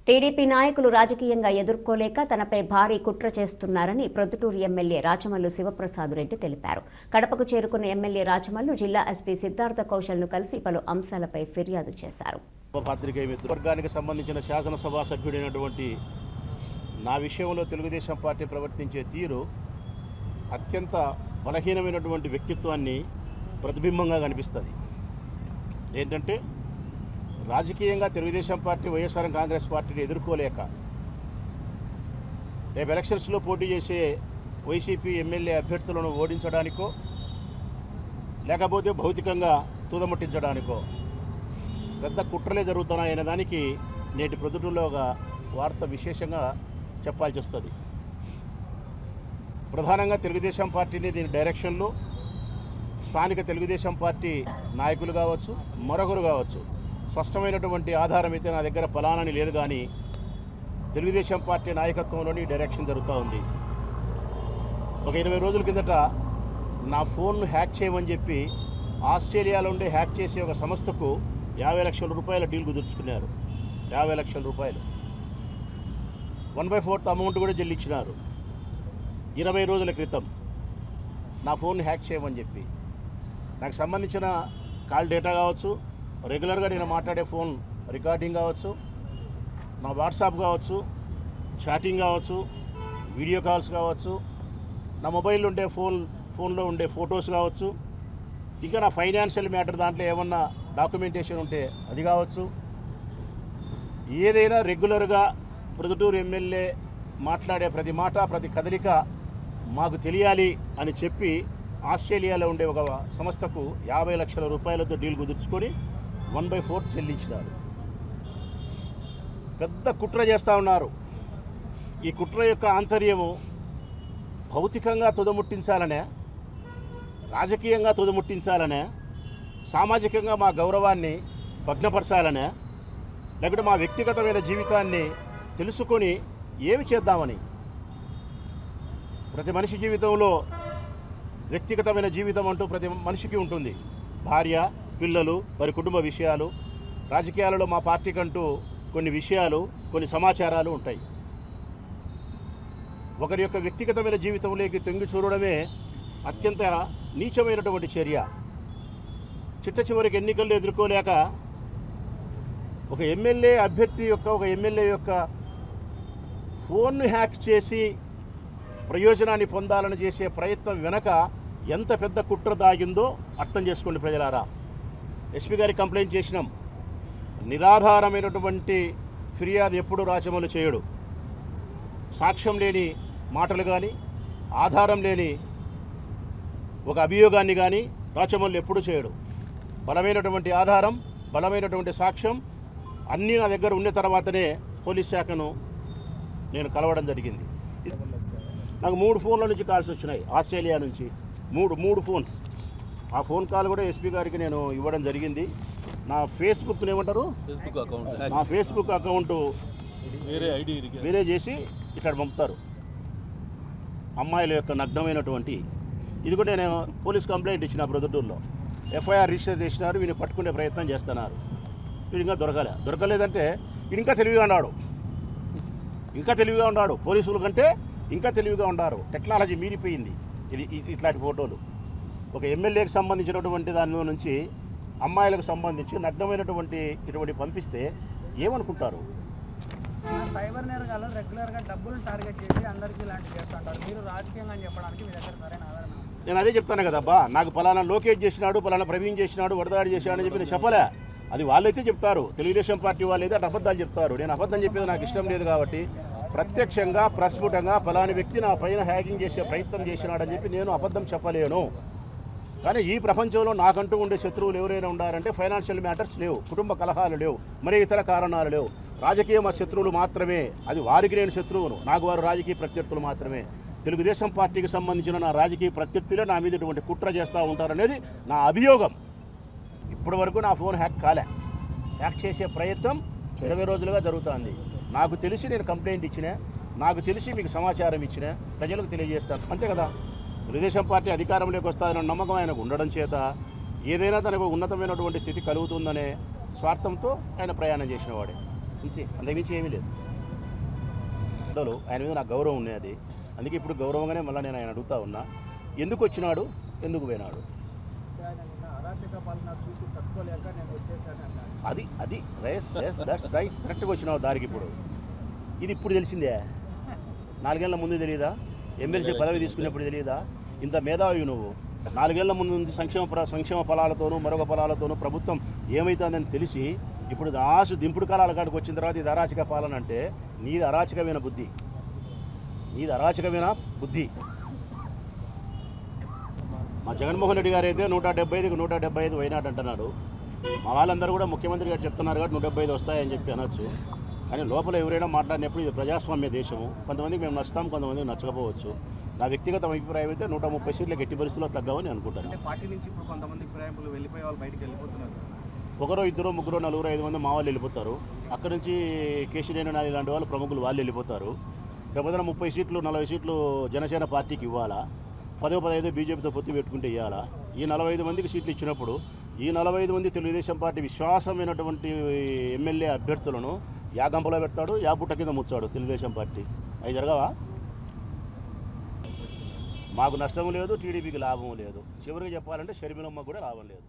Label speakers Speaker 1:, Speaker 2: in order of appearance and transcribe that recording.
Speaker 1: TDP నాయకులు రాజకీయంగా ఎదుర్కోలేక తనపై భారీ కుట్ర చేస్తున్నారని ప్రొద్దుటూరు ఎమ్మెల్యే రాచమల్లు శివప్రసాద్ రెడ్డి తెలిపారు. కడపకు చేరుకున్న ఎమ్మెల్యే రాచమల్లు జిల్లా ఎస్పీ సిద్ధార్థ కౌశల్ను కలిసి పలు అంశాలపై ఫిర్యాదు చేశారు.
Speaker 2: పత్రికా వర్గానికి సంబంధించిన శాసనసభ సభ్యుడైనటువంటి నా విషయంలో తెలుగుదేశం పార్టీ ప్రవర్తించే తీరు అత్యంత బలహీనమైనటువంటి వ్యక్తిత్వాన్ని ప్రతిబింబంగా కనిపిస్తుంది. ఏంటంటే రాజకీయంగా తెలుగుదేశం పార్టీ వైఎస్ఆర్ కాంగ్రెస్ పార్టీని ఎదుర్కోలేక రేపు ఎలక్షన్స్లో పోటీ చేసే వైసీపీ ఎమ్మెల్యే అభ్యర్థులను ఓడించడానికో లేకపోతే భౌతికంగా తుదముట్టించడానికో పెద్ద కుట్రలే జరుగుతున్నాయనే దానికి నేటి ప్రొద్దుటూరులో ఒక వార్త విశేషంగా చెప్పాల్సి వస్తుంది. ప్రధానంగా తెలుగుదేశం పార్టీని దీని డైరెక్షన్లో స్థానిక తెలుగుదేశం పార్టీ నాయకులు కావచ్చు, మరొకరు కావచ్చు, స్పష్టమైనటువంటి ఆధారం అయితే నా దగ్గర ఫలానని లేదు, కానీ తెలుగుదేశం పార్టీ నాయకత్వంలోని డైరెక్షన్ జరుగుతూ ఉంది. ఒక 20 రోజుల కిందట నా ఫోన్ను హ్యాక్ చేయమని చెప్పి ఆస్ట్రేలియాలో ఉండే హ్యాక్ చేసే ఒక సంస్థకు 50 లక్షల రూపాయల డీల్ కుదుర్చుకున్నారు. 50 లక్షల రూపాయలు 1/4 అమౌంట్ కూడా చెల్లించినారు 20 రోజుల క్రితం నా ఫోన్ను హ్యాక్ చేయమని చెప్పి. నాకు సంబంధించిన కాల్ డేటా కావచ్చు, రెగ్యులర్గా నేను మాట్లాడే ఫోన్ రికార్డింగ్ కావచ్చు, నా వాట్సాప్ కావచ్చు, చాటింగ్ కావచ్చు, వీడియో కాల్స్ కావచ్చు, నా మొబైల్లో ఉండే ఫోన్లో ఉండే ఫొటోస్ కావచ్చు, ఇంకా నా ఫైనాన్షియల్ మ్యాటర్ దాంట్లో ఏమన్నా డాక్యుమెంటేషన్ ఉంటే అది కావచ్చు, ఏదైనా రెగ్యులర్గా ప్రొద్దుటూరు ఎమ్మెల్యే మాట్లాడే ప్రతి మాట ప్రతి కదలిక మాకు తెలియాలి అని చెప్పి ఆస్ట్రేలియాలో ఉండే ఒక సంస్థకు 50 లక్షల రూపాయలతో డీల్ కుదుర్చుకొని 1/4 చెల్లించినారు. పెద్ద కుట్ర చేస్తూ ఉన్నారు. ఈ కుట్ర యొక్క ఆంతర్యము భౌతికంగా తుదముట్టించాలనే, రాజకీయంగా తుదముట్టించాలనే, సామాజికంగా మా గౌరవాన్ని భగ్నపరచాలనే, లేకుంటే మా వ్యక్తిగతమైన జీవితాన్ని తెలుసుకొని ఏమి చేద్దామని. ప్రతి మనిషి జీవితంలో వ్యక్తిగతమైన జీవితం అంటూ ప్రతి మనిషికి ఉంటుంది. భార్య, పిల్లలు, వారి కుటుంబ విషయాలు, రాజకీయాలలో మా పార్టీకంటూ కొన్ని విషయాలు, కొన్ని సమాచారాలు ఉంటాయి. ఒకరి యొక్క వ్యక్తిగతమైన జీవితంలోకి తొంగి చూడడమే అత్యంత నీచమైనటువంటి చర్య. చిట్ట చివరికి ఎన్నికల్లో ఎదుర్కోలేక ఒక ఎమ్మెల్యే అభ్యర్థి యొక్క ఒక ఎమ్మెల్యే యొక్క ఫోన్ను హ్యాక్ చేసి ప్రయోజనాన్ని పొందాలని చేసే ప్రయత్నం వెనక ఎంత పెద్ద కుట్ర దాగిందో అర్థం చేసుకోండి ప్రజలారా. ఎస్పీ గారికి కంప్లైంట్ చేసినాం. నిరాధారమైనటువంటి ఫిర్యాదు ఎప్పుడు రాచమల్లు చేయడు. సాక్ష్యం లేని మాటలు కానీ, ఆధారం లేని ఒక అభియోగాన్ని కానీ రాచమల్లు ఎప్పుడు చేయడు. బలమైనటువంటి ఆధారం, బలమైనటువంటి సాక్ష్యం అన్నీ నా దగ్గర ఉన్న తర్వాతనే పోలీస్ శాఖను నేను కలవడం జరిగింది. నాకు 3 ఫోన్ల నుంచి కాల్స్ వచ్చినాయి ఆస్ట్రేలియా నుంచి. మూడు ఫోన్స్. ఆ ఫోన్ కాల్ కూడా ఎస్పీ గారికి నేను ఇవ్వడం జరిగింది. నా ఫేస్బుక్ని ఏమంటారు, నా ఫేస్బుక్ అకౌంట్ వేరే చేసి ఇక్కడ పంపుతారు. అమ్మాయిల యొక్క నగ్నమైనటువంటి ఇది కూడా నేను పోలీస్ కంప్లైంట్ ఇచ్చిన ప్రొద్దుటూరులో. ఎఫ్ఐఆర్ రిజిస్టర్ చేసినారు. వీడిని పట్టుకునే ప్రయత్నం చేస్తున్నారు. వీడు ఇంకా దొరకలేదంటే వీడు ఇంకా తెలివిగా ఉన్నాడు. పోలీసుల కంటే ఇంకా తెలివిగా ఉన్నారు. టెక్నాలజీ మీరిపోయింది. ఇట్లాంటి ఫోటోలు ఒక ఎమ్మెల్యేకి సంబంధించినటువంటి దానిలో నుంచి అమ్మాయిలకు సంబంధించి నగ్నమైనటువంటి ఇటువంటి పంపిస్తే ఏమనుకుంటారు?
Speaker 3: సైబర్ నేరగాళ్ళు రెగ్యులర్గా డబ్బులు టార్గెట్ చేసి అందరికీ ఇలాంటివి చేస్తుంటారు. మీరు రాజకీయంగా చెప్పడానికి మీ దగ్గర సరైన ఆధారం?
Speaker 2: నేను అదే చెప్తాను కదబ్బా. నాకు పలానా లోకేష్ చేసినాడు, పలానా ప్రవీణ్ చేసినాడు, వరదాడి చేసినాడు అని చెప్పి నేను చెప్పలే. అది వాళ్ళైతే చెప్తారు. తెలుగుదేశం పార్టీ వాళ్ళు అయితే అటు అబద్ధాలు చెప్తారు. నేను అబద్ధం చెప్పేది నాకు ఇష్టం లేదు కాబట్టి ప్రత్యక్షంగా ప్రస్ఫుటంగా ఫలాని వ్యక్తి నా పైన హ్యాకింగ్ చేసే ప్రయత్నం చేసినాడని చెప్పి నేను అబద్ధం చెప్పలేను. కానీ ఈ ప్రపంచంలో నాకంటూ ఉండే శత్రువులు ఎవరైనా ఉండారంటే ఫైనాన్షియల్ మ్యాటర్స్ లేవు, కుటుంబ కలహాలు లేవు, మరి ఇతర కారణాలు లేవు. రాజకీయ శత్రువులు మాత్రమే. అది వారికి నేను శత్రువును, నాకు వారు రాజకీయ ప్రత్యర్థులు మాత్రమే. తెలుగుదేశం పార్టీకి సంబంధించిన నా రాజకీయ ప్రత్యర్థులే నా మీద ఇటువంటి కుట్ర చేస్తూ ఉంటారనేది నా అభియోగం. ఇప్పటి వరకు నా ఫోన్ హ్యాక్ చేసే ప్రయత్నం 20 రోజులుగా జరుగుతుంది. నాకు తెలిసి నేను కంప్లైంట్ ఇచ్చిన, నాకు తెలిసి మీకు సమాచారం ఇచ్చిన, ప్రజలకు తెలియజేస్తాను. అంతే కదా. తెలుగుదేశం పార్టీ అధికారంలోకి వస్తుందన్న నమ్మకం ఆయనకు ఉండడం చేత ఏదైనా తనకు ఉన్నతమైనటువంటి స్థితి కలుగుతుందనే స్వార్థంతో ఆయన ప్రయాణం చేసినవాడే. అంతకుమించి ఏమీ లేదు. అందులో ఆయన మీద నాకు గౌరవం ఉన్నది. అందుకే ఇప్పుడు గౌరవంగానే మళ్ళీ నేను ఆయన అడుగుతా ఉన్నా, ఎందుకు వచ్చినాడు, ఎందుకు పోయినాడు? అది అది దట్స్ రైట్, కరెక్ట్గా వచ్చినావు దారికి. ఇది ఇప్పుడు తెలిసిందే, 4 ఏళ్ల ముందు తెలియదా? ఎమ్మెల్సీ పదవి తీసుకునేప్పుడు తెలియదా? ఇంత మేధావి నువ్వు. 4 ఏళ్ల ముందు నుంచి సంక్షేమ ఫలాలతోనూ మరొక ఫలాలతోనూ ప్రభుత్వం ఏమవుతుందని తెలిసి ఇప్పుడు దింపుడు కాలాల కాడికి వచ్చిన తర్వాత ఇది అరాచక పాలన అంటే నీది అరాచకమైన బుద్ధి, మా జగన్మోహన్ రెడ్డి గారు అయితే 175కి 175 పోయినాడు అంటున్నాడు. మా వాళ్ళందరూ కూడా ముఖ్యమంత్రి గారు చెప్తున్నారు కాబట్టి 175 వస్తాయని చెప్పి అనొచ్చు. కానీ లోపల ఎవరైనా మాట్లాడినప్పుడు ఇది ప్రజాస్వామ్య దేశము, కొంతమందికి మేము నచ్చుతాం, కొంతమందికి నచ్చకపోవచ్చు. నా వ్యక్తిగత అభిప్రాయం అయితే 130 సీట్లకు ఎట్టి పరిస్థితుల్లో తగ్గవని అనుకుంటాను.
Speaker 4: పార్టీ నుంచి ఇప్పుడు కొంతమంది ఫిరాయింపులు వెళ్ళిపోయే వాళ్ళు బయటికి వెళ్ళిపోతున్నారు.
Speaker 2: ఒకరో ఇద్దరు ముగ్గురు 4 5 మంది మా వాళ్ళు వెళ్ళిపోతారు. అక్కడి నుంచి కేశినేని నాని ఇలాంటి వాళ్ళు ప్రముఖులు వాళ్ళు వెళ్ళిపోతారు. రేపొద్దున 30 సీట్లు 40 సీట్లు జనసేన పార్టీకి ఇవ్వాలా, 10-15 బీజేపీతో పొత్తు పెట్టుకుంటే ఇవ్వాలా? ఈ 45 మందికి సీట్లు ఇచ్చినప్పుడు ఈ 45 మంది తెలుగుదేశం పార్టీ విశ్వాసమైనటువంటి ఎమ్మెల్యే అభ్యర్థులను యా గంపలో పెడతాడు, యా పుట్ట కింద ముచ్చాడు తెలుగుదేశం పార్టీ. అవి జరగవా? మాకు నష్టం లేదు, టీడీపీకి లాభం లేదు. చివరికి చెప్పాలంటే షర్మిలమ్మకు కూడా లాభం లేదు.